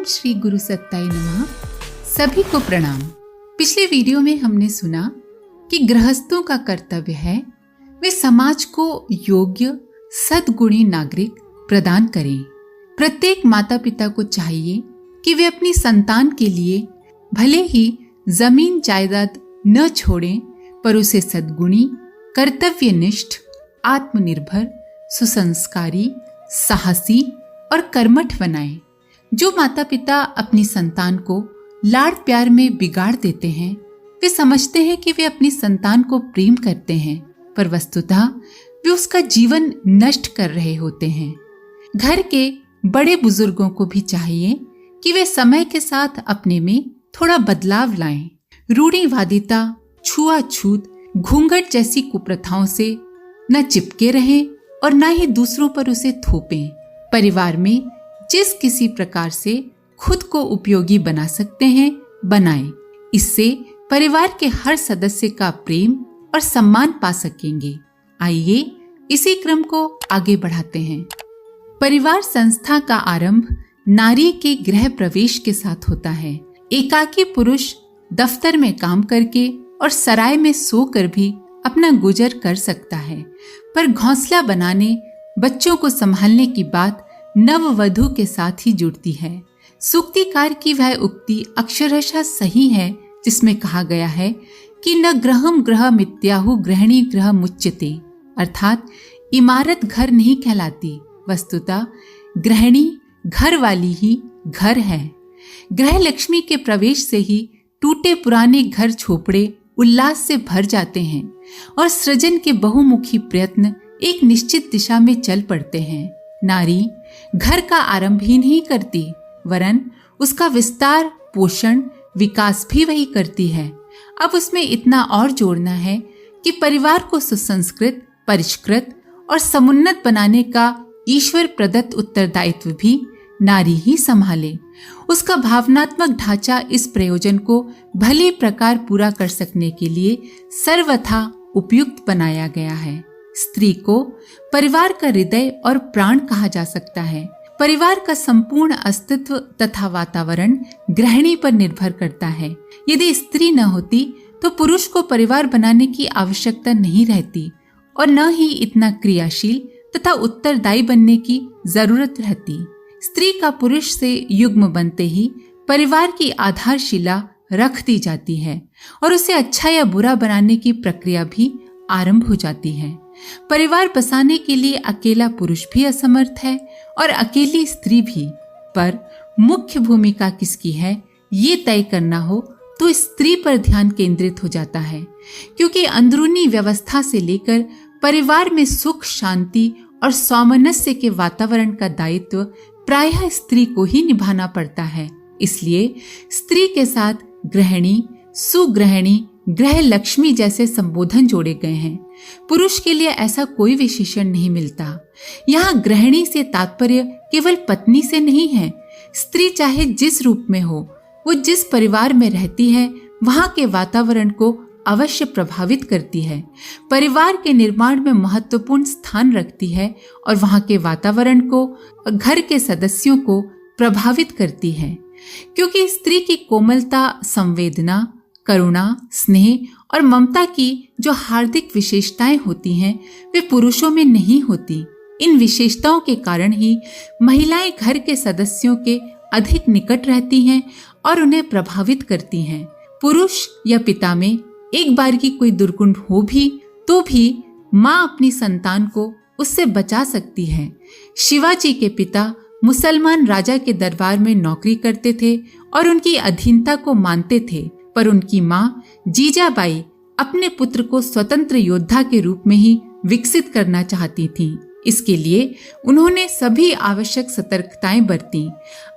श्री गुरु सत्ताय नमः। सभी को प्रणाम। पिछले वीडियो में हमने सुना कि गृहस्थों का कर्तव्य है वे समाज को योग्य सद्गुणी नागरिक प्रदान करें। प्रत्येक माता पिता को चाहिए कि वे अपनी संतान के लिए भले ही जमीन जायदाद न छोड़ें, पर उसे सद्गुणी, कर्तव्यनिष्ठ, आत्मनिर्भर, सुसंस्कारी, साहसी और कर्मठ बनाएं। जो माता पिता अपनी संतान को लाड़ प्यार में बिगाड़ देते हैं, वे समझते हैं कि वे अपनी संतान को प्रेम करते हैं, पर वस्तुतः वे उसका जीवन नष्ट कर रहे होते हैं। घर के बड़े बुजुर्गों को भी चाहिए कि वे समय के साथ अपने में थोड़ा बदलाव लाएं। रूढ़िवादिता, छुआछूत, घूंघट जैसी कुप्रथाओं से न चिपके रहें और न ही दूसरों पर उसे थोपें। परिवार में जिस किसी प्रकार से खुद को उपयोगी बना सकते हैं, बनाएं। इससे परिवार के हर सदस्य का प्रेम और सम्मान पा सकेंगे। आइए इसी क्रम को आगे बढ़ाते हैं। परिवार संस्था का आरंभ नारी के गृह प्रवेश के साथ होता है। एकाकी पुरुष दफ्तर में काम करके और सराय में सोकर भी अपना गुजर कर सकता है, पर घोंसला बनाने, बच्चों को संभालने की बात नववधू के साथ ही जुड़ती है। सूक्तिकार की वह उक्ति अक्षरशः सही है जिसमें कहा गया है कि न गृहम गृहमित्याहु गृहिणी गृह मुच्यते, अर्थात इमारत घर नहीं कहलाती, वस्तुतः गृहिणी घर वाली ही घर है। गृह लक्ष्मी के प्रवेश से ही टूटे पुराने घर झोपड़े उल्लास से भर जाते हैं और सृजन के बहुमुखी प्रयत्न एक निश्चित दिशा में चल पड़ते हैं। नारी घर का आरंभ ही नहीं करती, वरन उसका विस्तार, पोषण, विकास भी वही करती है। अब उसमें इतना और जोड़ना है कि परिवार को सुसंस्कृत, परिष्कृत और समुन्नत बनाने का ईश्वर प्रदत्त उत्तरदायित्व भी नारी ही संभाले। उसका भावनात्मक ढांचा इस प्रयोजन को भली प्रकार पूरा कर सकने के लिए सर्वथा उपयुक्त बनाया गया है। स्त्री को परिवार का हृदय और प्राण कहा जा सकता है। परिवार का संपूर्ण अस्तित्व तथा वातावरण गृहिणी पर निर्भर करता है। यदि स्त्री न होती तो पुरुष को परिवार बनाने की आवश्यकता नहीं रहती और न ही इतना क्रियाशील तथा उत्तरदायी बनने की जरूरत रहती। स्त्री का पुरुष से युग्म बनते ही परिवार की आधारशिला रख दी जाती है और उसे अच्छा या बुरा बनाने की प्रक्रिया भी आरंभ हो जाती है। परिवार बसाने के लिए अकेला पुरुष भी असमर्थ है और अकेली स्त्री भी, पर मुख्य भूमिका किसकी है ये तय करना हो तो स्त्री पर ध्यान केंद्रित हो जाता है, क्योंकि अंदरूनी व्यवस्था से लेकर परिवार में सुख, शांति और सामंजस्य के वातावरण का दायित्व प्रायः स्त्री को ही निभाना पड़ता है। इसलिए स्त्री के साथ गृहिणी, सुगृहिणी, गृह लक्ष्मी जैसे संबोधन जोड़े गए हैं। पुरुष के लिए ऐसा कोई विशेषण नहीं मिलता। यहाँ गृहिणी से तात्पर्य केवल पत्नी से नहीं है। स्त्री चाहे जिस रूप में हो, वो जिस परिवार में रहती है वहाँ के वातावरण को अवश्य प्रभावित करती है, परिवार के निर्माण में महत्वपूर्ण स्थान रखती है और वहाँ के वातावरण को, घर के सदस्यों को प्रभावित करती है। क्योंकि स्त्री की कोमलता, संवेदना, करुणा, स्नेह और ममता की जो हार्दिक विशेषताएं होती हैं, वे पुरुषों में नहीं होती। इन विशेषताओं के कारण ही महिलाएं घर के सदस्यों के अधिक निकट रहती हैं और उन्हें प्रभावित करती हैं। पुरुष या पिता में एक बार की कोई दुर्गुण हो भी तो भी माँ अपनी संतान को उससे बचा सकती है। शिवाजी के पिता मुसलमान राजा के दरबार में नौकरी करते थे और उनकी अधीनता को मानते थे, पर उनकी माँ जीजाबाई अपने पुत्र को स्वतंत्र योद्धा के रूप में ही विकसित करना चाहती थीं। इसके लिए उन्होंने सभी आवश्यक सतर्कताएं बरती,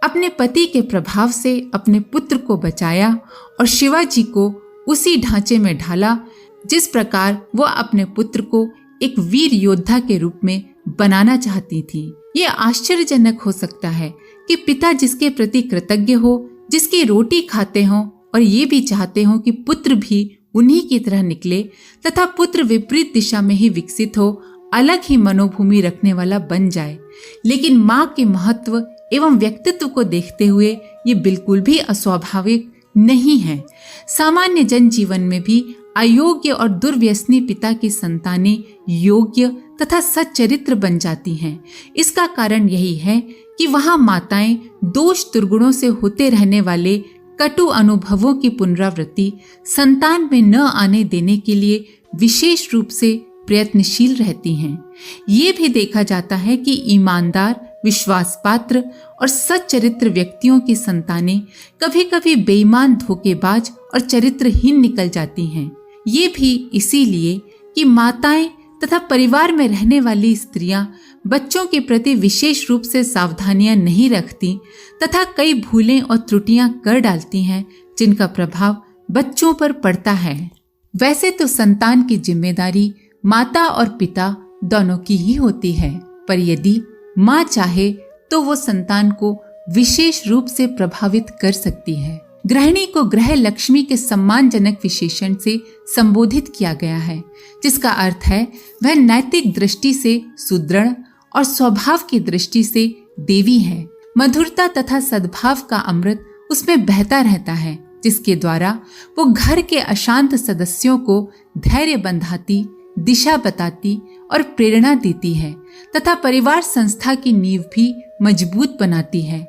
अपने पति के प्रभाव से अपने पुत्र को बचाया और शिवाजी को उसी ढांचे में ढाला जिस प्रकार वो अपने पुत्र को एक वीर योद्धा के रूप में बनाना चाहती थी। ये आश्चर्यजनक हो सकता है कि पिता जिसके प्रति कृतज्ञ हो, जिसकी रोटी खाते हों और ये भी चाहते हों कि पुत्र भी उन्हीं की तरह निकले तथा पुत्र विपरीत दिशा में ही विकसित हो, अलग ही मनोभूमि रखने वाला बन जाए। लेकिन माँ के महत्व एवं व्यक्तित्व को देखते हुए ये बिल्कुल भी अस्वाभाविक नहीं है। सामान्य जनजीवन में भी अयोग्य और दुर्व्यसनी पिता की संतानें योग्य तथा सच्चरित्र बन जाती हैं। इसका कारण यही है कि वहां माताएं दोष दुर्गुणों से होते रहने वाले कटु अनुभवों की पुनरावृत्ति संतान में न आने देने के लिए विशेष रूप से प्रयत्नशील रहती हैं। ये भी देखा जाता है कि ईमानदार, विश्वास पात्र और सच्चरित्र व्यक्तियों की संतानें कभी कभी बेईमान, धोखेबाज और चरित्रहीन निकल जाती हैं। ये भी इसीलिए कि माताएं तथा परिवार में रहने वाली स्त्रियां बच्चों के प्रति विशेष रूप से सावधानियां नहीं रखती तथा कई भूलें और त्रुटियां कर डालती हैं, जिनका प्रभाव बच्चों पर पड़ता है। वैसे तो संतान की जिम्मेदारी माता और पिता दोनों की ही होती है, पर यदि माँ चाहे तो वो संतान को विशेष रूप से प्रभावित कर सकती है। गृहिणी को ग्रह लक्ष्मी के सम्मानजनक विशेषण से संबोधित किया गया है, जिसका अर्थ है वह नैतिक दृष्टि से सुदृढ़ और स्वभाव की दृष्टि से देवी है। मधुरता तथा सद्भाव का अमृत उसमें बहता रहता है, जिसके द्वारा वो घर के अशांत सदस्यों को धैर्य बंधाती, दिशा बताती और प्रेरणा देती है तथा परिवार संस्था की नींव भी मजबूत बनाती है।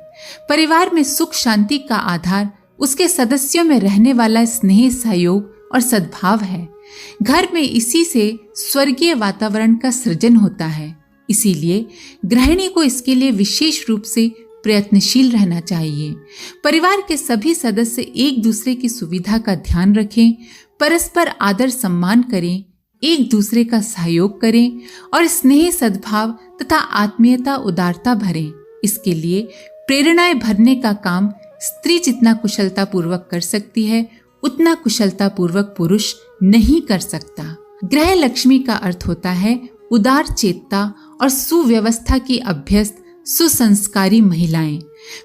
परिवार में सुख शांति का आधार उसके सदस्यों में रहने वाला स्नेह, सहयोग और सद्भाव है। घर में इसी से स्वर्गीय वातावरण का सृजन होता है। इसीलिए गृहिणी को इसके लिए विशेष रूप से प्रयत्नशील रहना चाहिए। परिवार के सभी सदस्य एक दूसरे की सुविधा का ध्यान रखें, परस्पर आदर सम्मान करें, एक दूसरे का सहयोग करें और स्नेह, सद्भाव तथा आत्मीयता, उदारता भरें। इसके लिए प्रेरणाएं भरने का काम स्त्री जितना कुशलता पूर्वक कर सकती है, उतना कुशलता पूर्वक पुरुष नहीं कर सकता। ग्रह लक्ष्मी का अर्थ होता है उदार चेतता और सुव्यवस्था की अभ्यस्त, सुसंस्कारी महिलाएं।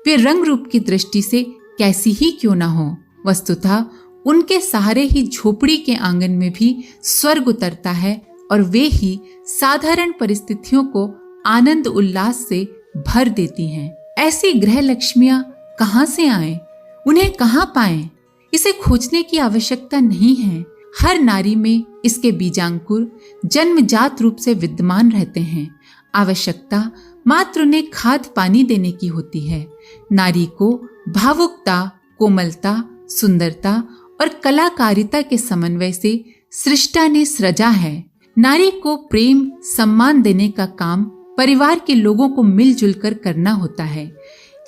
वे रंग रूप की दृष्टि से कैसी ही क्यों ना हो, वस्तुतः उनके सहारे ही झोपड़ी के आंगन में भी स्वर्ग उतरता है और वे ही साधारण परिस्थितियों को आनंद उल्लास से भर देती हैं। ऐसी ग्रह लक्ष्मियां कहाँ से आए, उन्हें कहाँ पाएं? इसे खोजने की आवश्यकता नहीं है। हर नारी में इसके बीजांकुर जन्मजात रूप से विद्यमान रहते हैं। आवश्यकता मात्र उन्हें खाद पानी देने की होती है। नारी को भावुकता, कोमलता, सुंदरता और कलाकारिता के समन्वय से सृष्टा ने सृजा है। नारी को प्रेम, सम्मान देने का काम परिवार के लोगों को मिलजुल कर करना होता है।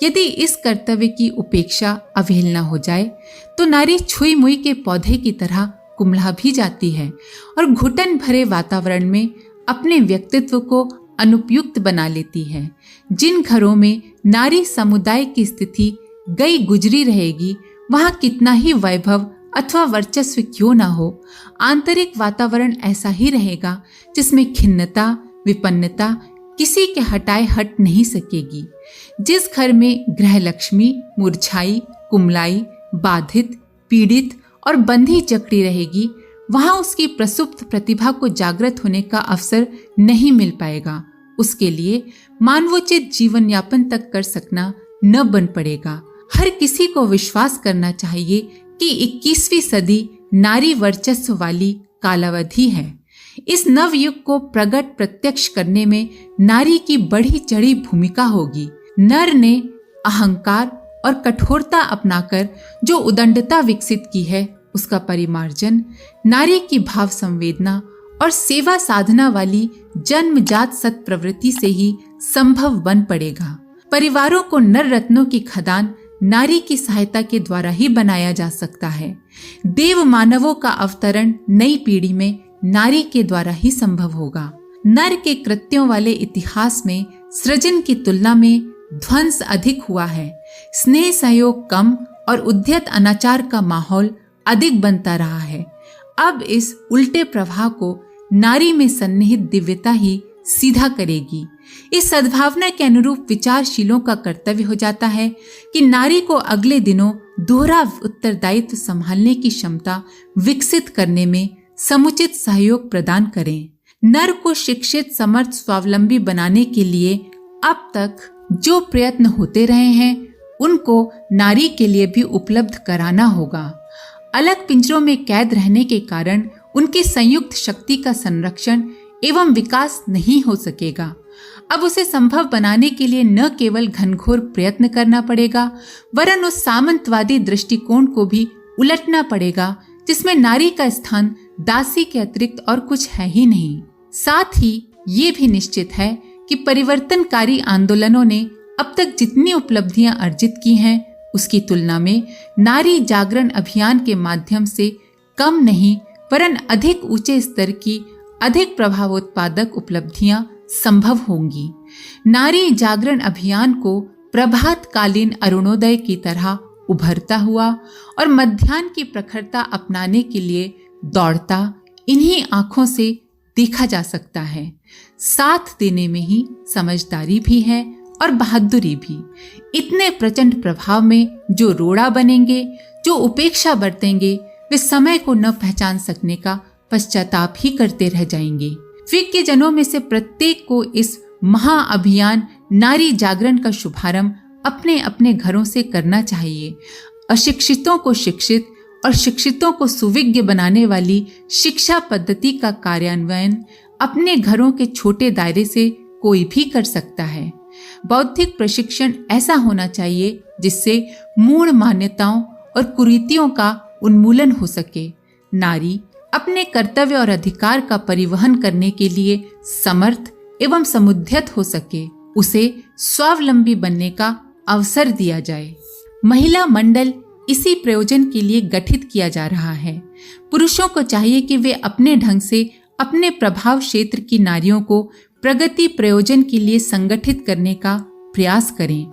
यदि इस कर्तव्य की उपेक्षा, अवहेलना हो जाए तो नारी छुई मुई के पौधे की तरह कुम्हला भी जाती है और घुटन भरे वातावरण में अपने व्यक्तित्व को अनुपयुक्त बना लेती है। जिन घरों में नारी समुदाय की स्थिति गई गुजरी रहेगी, वहां कितना ही वैभव अथवा वर्चस्व क्यों ना हो, आंतरिक वातावरण ऐसा ही रहेगा जिसमें खिन्नता, विपन्नता किसी के हटाए हट नहीं सकेगी। जिस घर में ग्रह लक्ष्मी मुरझाई, कुमलाई, बाधित, पीड़ित और बंधी जकड़ी रहेगी, वहां उसकी प्रसुप्त प्रतिभा को जागृत होने का अवसर नहीं मिल पाएगा। उसके लिए मानवोचित जीवन यापन तक कर सकना न बन पड़ेगा। हर किसी को विश्वास करना चाहिए कि 21वीं सदी नारी वर्चस्व वाली कालावधि है। इस नवयुग को प्रकट प्रत्यक्ष करने में नारी की बढ़ी चढ़ी भूमिका होगी। नर ने अहंकार और कठोरता अपनाकर जो उदंडता विकसित की है, उसका परिमार्जन नारी की भाव संवेदना और सेवा साधना वाली जन्मजात सत्प्रवृत्ति से ही संभव बन पड़ेगा। परिवारों को नर रत्नों की खदान नारी की सहायता के द्वारा ही बनाया जा सकता है। देव मानवों का अवतरण नई पीढ़ी में नारी के द्वारा ही संभव होगा। नर के कृत्यों वाले इतिहास में सृजन की तुलना में ध्वंस अधिक हुआ है। स्नेह सहयोग कम और उद्यत अनाचार का माहौल अधिक बनता रहा है। अब इस उल्टे प्रवाह को नारी में सन्निहित दिव्यता ही सीधा करेगी। इस सद्भावना के अनुरूप विचारशीलों का कर्तव्य हो जाता है कि नारी को अगले दिनों दोहरा उत्तरदायित्व संभालने की क्षमता विकसित करने में समुचित सहयोग प्रदान करें। नर को शिक्षित, समर्थ, स्वावलंबी बनाने के लिए अब तक जो प्रयत्न होते रहे हैं, उनको नारी के लिए भी उपलब्ध कराना होगा। अलग पिंजरों में कैद रहने के कारण उनकी संयुक्त शक्ति का संरक्षण एवं विकास नहीं हो सकेगा। अब उसे संभव बनाने के लिए न केवल घनघोर प्रयत्न करना पड़ेगा, वरन उस सामंतवादी दृष्टिकोण को भी उलटना पड़ेगा जिसमें नारी का स्थान दासी के अतिरिक्त और कुछ है ही नहीं। साथ ही ये भी निश्चित है कि परिवर्तनकारी आंदोलनों ने अब तक जितनी उपलब्धियां अर्जित की हैं, उसकी तुलना में नारी जागरण अभियान के माध्यम से कम नहीं वरन अधिक ऊंचे स्तर की, अधिक प्रभावोत्पादक उपलब्धियां संभव होंगी। नारी जागरण अभियान को प्रभातकालीन अरुणोदय की तरह उभरता हुआ और मध्याह्न की प्रखरता अपनाने के लिए दौड़ता इन्हीं आंखों से देखा जा सकता है। साथ देने में ही समझदारी भी है और बहादुरी भी। इतने प्रचंड प्रभाव में जो रोड़ा बनेंगे, जो उपेक्षा बरतेंगे, वे समय को न पहचान सकने का पश्चाताप ही करते रह जाएंगे। विज्ञजनों में से प्रत्येक को इस महाअभियान नारी जागरण का शुभारंभ अपने अपने घरों से करना चाहिए। अशिक्षितों को शिक्षित और शिक्षितों को सुविज्ञ बनाने वाली शिक्षा पद्धति का कार्यान्वयन अपने घरों के छोटे दायरे से कोई भी कर सकता है। बौद्धिक प्रशिक्षण ऐसा होना चाहिए जिससे मूढ़ मान्यताओं और कुरीतियों का उन्मूलन हो सके। नारी अपने कर्तव्य और अधिकार का परिवहन करने के लिए समर्थ एवं समुद्यत हो सके, उसे स्वावलंबी बनने का अवसर दिया जाए। महिला मंडल इसी प्रयोजन के लिए गठित किया जा रहा है। पुरुषों को चाहिए कि वे अपने ढंग से अपने प्रभाव क्षेत्र की नारियों को प्रगति प्रयोजन के लिए संगठित करने का प्रयास करें।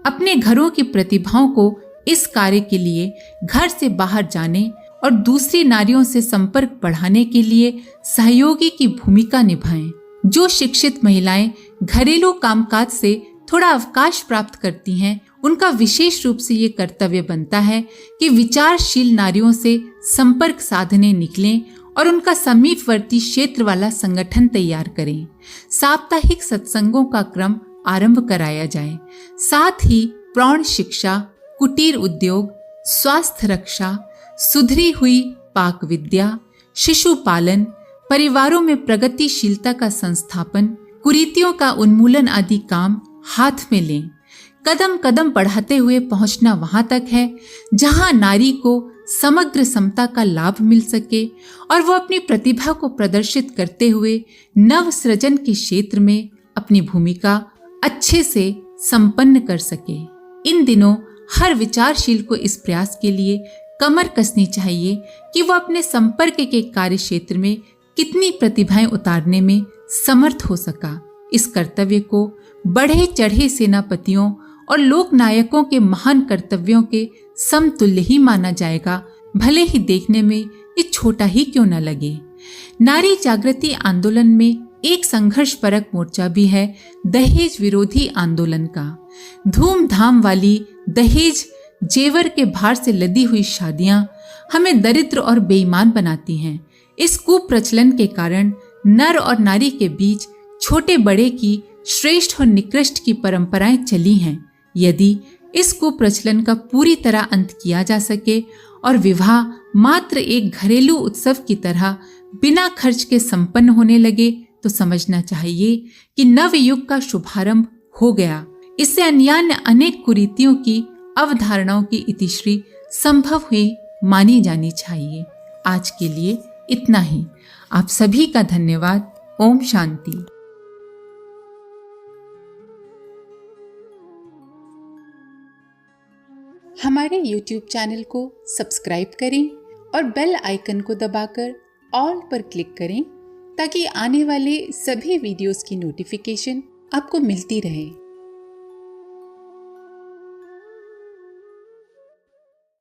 अपने घरों की प्रतिभाओं को इस कार्य के लिए घर से बाहर जाने और दूसरी नारियों से संपर्क बढ़ाने के लिए सहयोगी की भूमिका निभाएं। जो शिक्षित महिलाएं घरेलू कामकाज से थोड़ा अवकाश प्राप्त करती हैं, उनका विशेष रूप से ये कर्तव्य बनता है कि विचारशील नारियों से संपर्क साधने निकलें और उनका समीपवर्ती क्षेत्र वाला संगठन तैयार करें। साप्ताहिक सत्संगों का क्रम आरंभ कराया जाए। साथ ही प्रौढ़ शिक्षा, कुटीर उद्योग, स्वास्थ्य रक्षा, सुधरी हुई पाक विद्या, शिशु पालन, परिवारों में प्रगतिशीलता का संस्थापन, कुरीतियों का उन्मूलन आदि काम हाथ में लें। कदम कदम बढ़ाते हुए पहुंचना वहां तक है जहां नारी को समग्र समता का लाभ मिल सके और वो अपनी प्रतिभा को प्रदर्शित करते हुए नव सृजन के क्षेत्र में अपनी भूमिका अच्छे से संपन्न कर सके। इन दिनों हर विचारशील को इस प्रयास के लिए कमर कसनी चाहिए कि वो अपने संपर्क के कार्य क्षेत्र में कितनी प्रतिभाएं उतारने में समर्थ हो सका। इस कर्तव्य को बढ़े चढ़े सेनापतियों और लोक नायकों के महान कर्तव्यों के समतुल्य ही माना जाएगा, भले ही देखने में ये छोटा ही क्यों न लगे। नारी जागृति आंदोलन में एक संघर्ष परक मोर्चा भी है दहेज विरोधी आंदोलन का। धूमधाम वाली दहेज जेवर के भार से लदी हुई शादियां हमें दरिद्र और बेईमान बनाती हैं। इस कुप्रचलन के कारण नर और नारी के बीच छोटे बड़े की, श्रेष्ठ और निकृष्ट की परंपराएं चली हैं। यदि इस कुप्रचलन का पूरी तरह अंत किया जा सके और विवाह मात्र एक घरेलू उत्सव की तरह बिना खर्च के संपन्न होने लगे, तो समझना चाहिए कि नव युग का शुभारंभ हो गया। इससे अन्यान्य अनेक कुरीतियों की, अवधारणाओं की इतिश्री संभव हुई मानी जानी चाहिए। आज के लिए इतना ही। आप सभी का धन्यवाद। ओम शांति। हमारे YouTube चैनल को सब्सक्राइब करें और बेल आइकन को दबाकर ऑल पर क्लिक करें ताकि आने वाले सभी वीडियोस की नोटिफिकेशन आपको मिलती रहे।